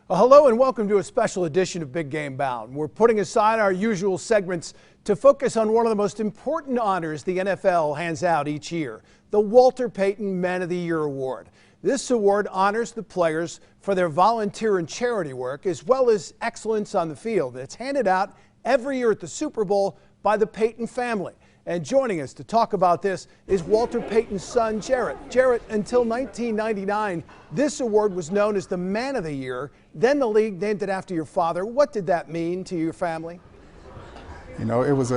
Well, hello and welcome to a special edition of Big Game Bound. We're putting aside our usual segments to focus on one of the most important honors the NFL hands out each year, the Walter Payton Man of the Year Award. This award honors the players for their volunteer and charity work as well as excellence on the field. It's handed out every year at the Super Bowl by the Payton family. And joining us to talk about this is Walter Payton's son, Jarrett. Jarrett, until 1999, this award was known as the Man of the Year. Then the league named it after your father. What did that mean to your family? You know, it was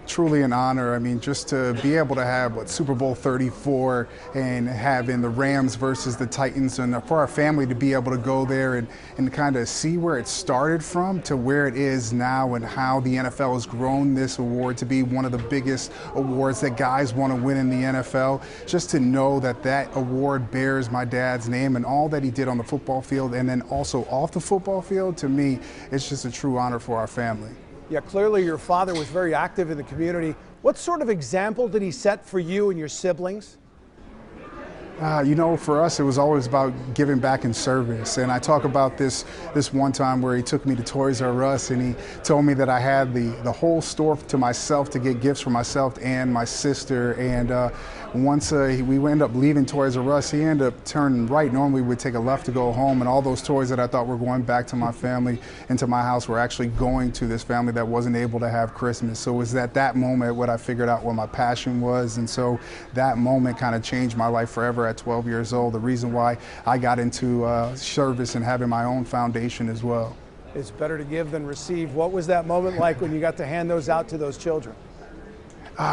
truly an honor. I mean, just to be able to have Super Bowl 34 and having the Rams versus the Titans, and for our family to be able to go there and kind of see where it started from to where it is now and how the NFL has grown this award to be one of the biggest awards that guys want to win in the NFL. Just to know that that award bears my dad's name and all that he did on the football field and then also off the football field, to me, it's just a true honor for our family. Yeah, clearly your father was very active in the community. What sort of example did he set for you and your siblings? You know, for us, it was always about giving back in service. And I talk about this one time where he took me to Toys R Us and he told me that I had the whole store to myself to get gifts for myself and my sister. And once we ended up leaving Toys R Us, he ended up turning right. Normally we'd take a left to go home, and all those toys that I thought were going back to my family and to my house were actually going to this family that wasn't able to have Christmas. So it was at that moment what I figured out what my passion was. And so that moment kind of changed my life forever. At 12 years old, the reason why I got into service and having my own foundation as well. It's better to give than receive. What was that moment like when you got to hand those out to those children?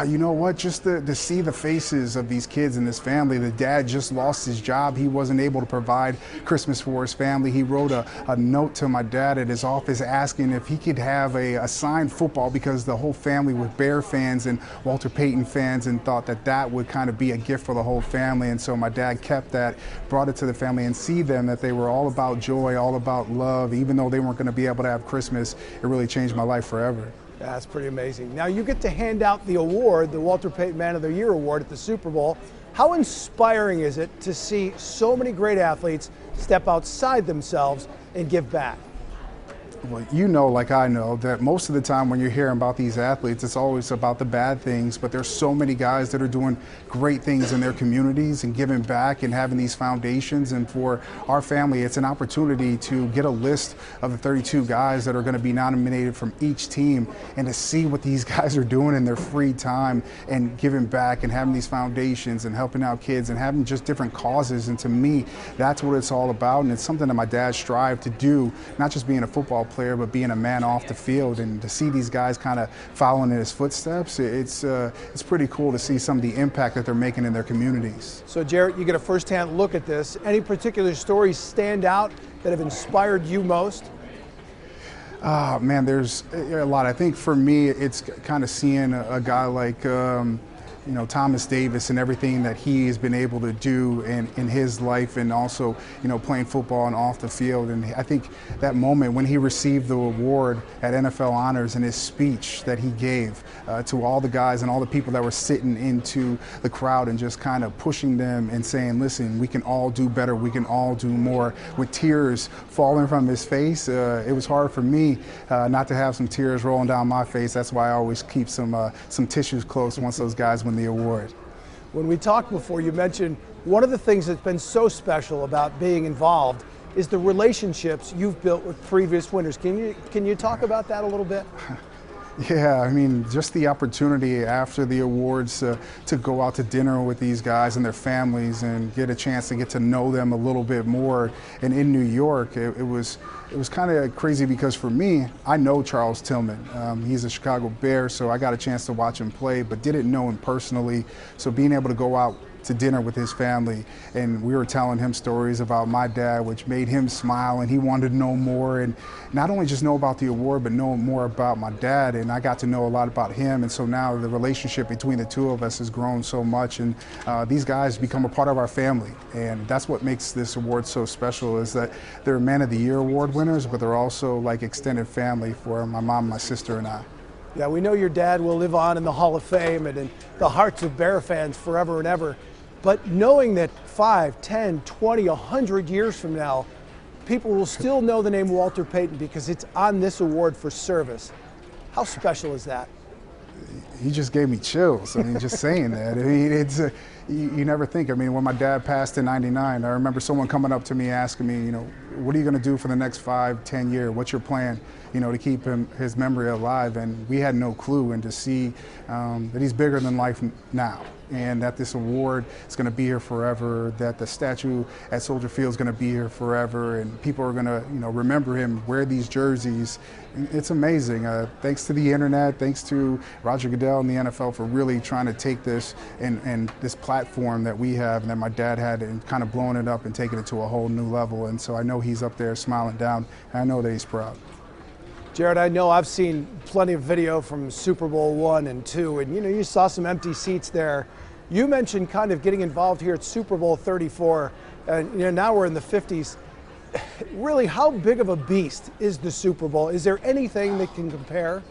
You know what, just to see the faces of these kids in this family. The dad just lost his job. He wasn't able to provide Christmas for his family. He wrote a note to my dad at his office asking if he could have a signed football because the whole family was Bear fans and Walter Payton fans, and thought that that would kind of be a gift for the whole family. And so my dad kept that, brought it to the family, and see them that they were all about joy, all about love. Even though they weren't going to be able to have Christmas, it really changed my life forever. That's pretty amazing. Now you get to hand out the award, the Walter Payton Man of the Year Award at the Super Bowl. How inspiring is it to see so many great athletes step outside themselves and give back? Well, you know, like I know, that most of the time when you're hearing about these athletes, it's always about the bad things, but there's so many guys that are doing great things in their communities and giving back and having these foundations. And for our family, it's an opportunity to get a list of the 32 guys that are going to be nominated from each team, and to see what these guys are doing in their free time and giving back and having these foundations and helping out kids and having just different causes. And to me, that's what it's all about. And it's something that my dad strived to do, not just being a football player, but being a man off the field. And to see these guys kind of following in his footsteps, it's pretty cool to see some of the impact that they're making in their communities. So Jarrett, you get a first-hand look at this. Any particular stories stand out that have inspired you most? Man, there's a lot. I think for me, it's kind of seeing a guy like you know, Thomas Davis and everything that he has been able to do in his life, and also, you know, playing football and off the field. And I think that moment when he received the award at NFL Honors and his speech that he gave to all the guys and all the people that were sitting into the crowd and just kind of pushing them and saying, listen, we can all do better, we can all do more, with tears falling from his face. It was hard for me not to have some tears rolling down my face. That's why I always keep some tissues close once those guys win the award. When we talked before, you mentioned one of the things that's been so special about being involved is the relationships you've built with previous winners. Can you talk about that a little bit? Yeah, I mean, just the opportunity after the awards to go out to dinner with these guys and their families and get a chance to get to know them a little bit more. And in New York, it was kind of crazy because for me, I know Charles Tillman. He's a Chicago Bear, so I got a chance to watch him play, but didn't know him personally. So being able to go out to dinner with his family, and we were telling him stories about my dad, which made him smile, and he wanted to know more, and not only just know about the award, but know more about my dad. And I got to know a lot about him, and so now the relationship between the two of us has grown so much, and these guys become a part of our family. And that's what makes this award so special, is that they're Man of the Year award winners, but they're also like extended family for my mom, my sister, and I. Yeah, we know your dad will live on in the Hall of Fame and in the hearts of Bear fans forever and ever. But knowing that 5, 10, 20, 100 years from now, people will still know the name Walter Payton because it's on this award for service. How special is that? He just gave me chills. I mean, just saying that. I mean, it's you never think. I mean, when my dad passed in '99, I remember someone coming up to me asking me, you know, what are you going to do for the next 5, 10 years? What's your plan, you know, to keep his memory alive? And we had no clue. And to see that he's bigger than life now, and that this award is going to be here forever, that the statue at Soldier Field is going to be here forever, and people are going to, you know, remember him, wear these jerseys. It's amazing. Thanks to the internet, thanks to Roger Goodell and the NFL for really trying to take this and this platform that we have and that my dad had and kind of blowing it up and taking it to a whole new level. And so I know he's up there smiling down, and I know that he's proud. Jared, I know I've seen plenty of video from Super Bowl I and II, and you know, you saw some empty seats there. You mentioned kind of getting involved here at Super Bowl 34, and you know, now we're in the 50s. Really, how big of a beast is the Super Bowl? Is there anything that can compare?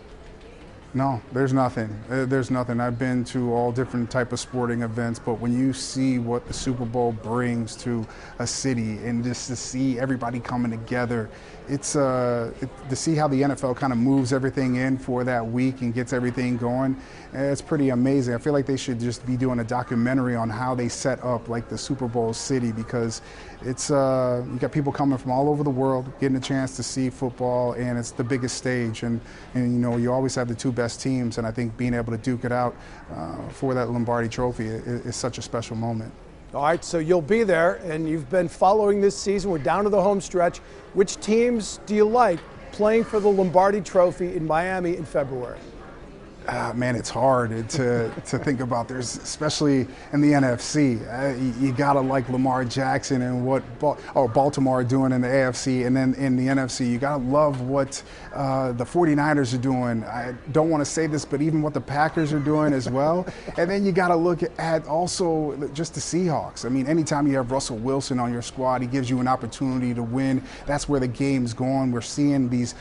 No, there's nothing. There's nothing. I've been to all different type of sporting events, but when you see what the Super Bowl brings to a city and just to see everybody coming together, it's to see how the NFL kind of moves everything in for that week and gets everything going. It's pretty amazing. I feel like they should just be doing a documentary on how they set up like the Super Bowl city, because it's you got people coming from all over the world getting a chance to see football, and it's the biggest stage, and you know, you always have the two best teams, and I think being able to duke it out for that Lombardi trophy is such a special moment. All right, so you'll be there, and you've been following this season. We're down to the home stretch. Which teams do you like playing for the Lombardi trophy in Miami in February? Man, it's hard to think about. There's, especially in the NFC, you gotta like Lamar Jackson and what Baltimore are doing in the AFC, and then in the NFC, you gotta love what the 49ers are doing. I don't want to say this, but even what the Packers are doing as well. And then you gotta look at also just the Seahawks. I mean, anytime you have Russell Wilson on your squad, he gives you an opportunity to win. That's where the game's going. We're seeing these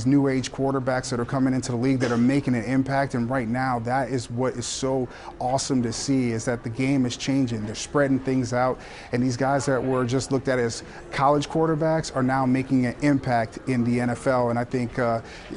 new age quarterbacks that are coming into the league that are making an impact. And right now, that is what is so awesome to see, is that the game is changing. They're spreading things out, and these guys that were just looked at as college quarterbacks are now making an impact in the NFL. And I think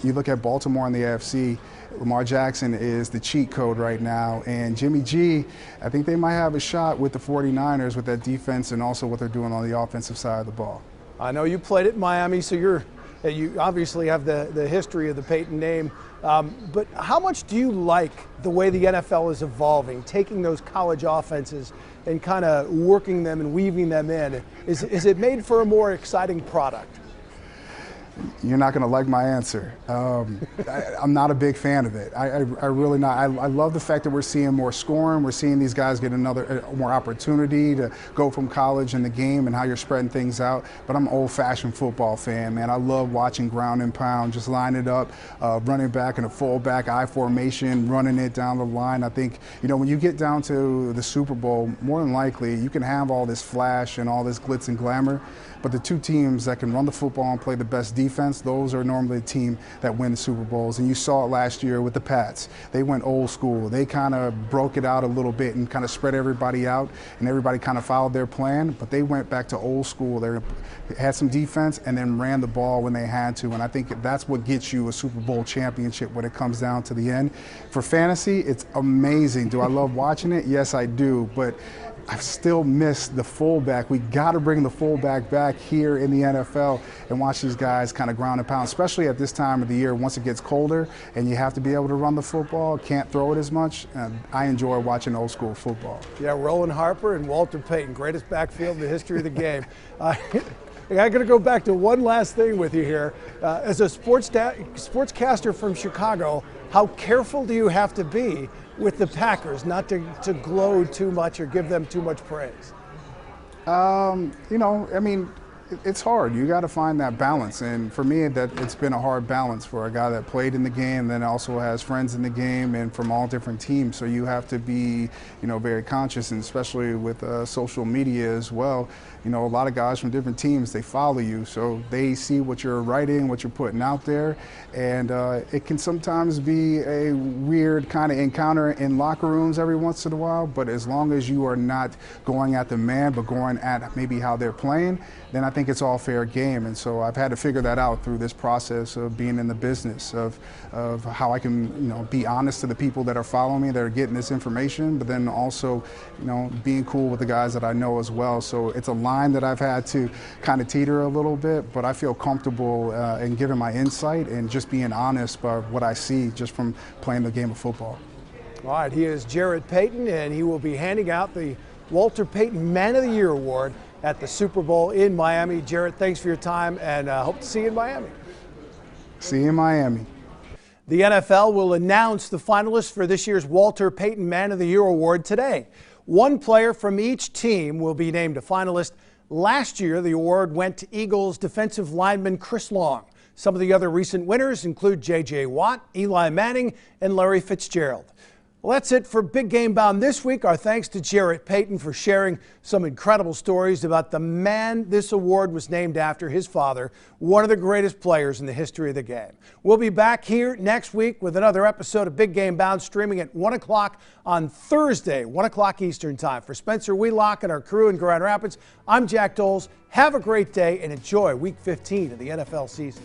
you look at Baltimore in the AFC, Lamar Jackson is the cheat code right now, and Jimmy G, I think they might have a shot with the 49ers with that defense and also what they're doing on the offensive side of the ball. I know you played at Miami, so you obviously have the history of the Payton name. But how much do you like the way the NFL is evolving, taking those college offenses and kind of working them and weaving them in? Is it made for a more exciting product? You're not going to like my answer. I'm not a big fan of it. I really not. I love the fact that we're seeing more scoring. We're seeing these guys get more opportunity to go from college in the game and how you're spreading things out. But I'm an old-fashioned football fan, man. I love watching ground and pound, just line it up, running back and a fullback, I formation, running it down the line. I think, you know, when you get down to the Super Bowl, more than likely you can have all this flash and all this glitz and glamour, but the two teams that can run the football and play the best defense, those are normally the team that win the Super Bowls. And you saw it last year with the Pats. They went old school. They kind of broke it out a little bit and kind of spread everybody out, and everybody kind of followed their plan, but they went back to old school. They had some defense and then ran the ball when they had to, and I think that's what gets you a Super Bowl championship when it comes down to the end. For fantasy, it's amazing. Do I love watching it? Yes, I do, but I still miss the fullback. We got to bring the fullback back here in the NFL and watch these guys kind of ground and pound, especially at this time of the year once it gets colder and you have to be able to run the football, can't throw it as much. I enjoy watching old school football. Yeah, Roland Harper and Walter Payton, greatest backfield in the history of the game. I got to go back to one last thing with you here. As a sportscaster from Chicago, how careful do you have to be with the Packers not to glow too much or give them too much praise? You know, I mean, it's hard. You got to find that balance, and for me, it's been a hard balance for a guy that played in the game, then also has friends in the game, and from all different teams. So you have to be, you know, very conscious, and especially with social media as well. You know, a lot of guys from different teams, they follow you, so they see what you're writing, what you're putting out there, and it can sometimes be a weird kind of encounter in locker rooms every once in a while. But as long as you are not going at the man, but going at maybe how they're playing, then I think think it's all fair game. And so I've had to figure that out through this process of being in the business of how I can, be honest to the people that are following me, that are getting this information, but then also, being cool with the guys that I know as well. So it's a line that I've had to kind of teeter a little bit, but I feel comfortable in giving my insight and just being honest about what I see just from playing the game of football. All right, he is Jarrett Payton, and he will be handing out the Walter Payton Man of the Year award at the Super Bowl in Miami. Jarrett, thanks for your time, and hope to see you in Miami. See you in Miami. The NFL will announce the finalists for this year's Walter Payton Man of the Year award today. One player from each team will be named a finalist. Last year, the award went to Eagles defensive lineman Chris Long. Some of the other recent winners include J.J. Watt, Eli Manning, and Larry Fitzgerald. Well, that's it for Big Game Bound this week. Our thanks to Jarrett Payton for sharing some incredible stories about the man this award was named after, his father, one of the greatest players in the history of the game. We'll be back here next week with another episode of Big Game Bound, streaming at 1 o'clock on Thursday, 1 o'clock Eastern Time. For Spencer Wheelock and our crew in Grand Rapids, I'm Jack Doles. Have a great day and enjoy Week 15 of the NFL season.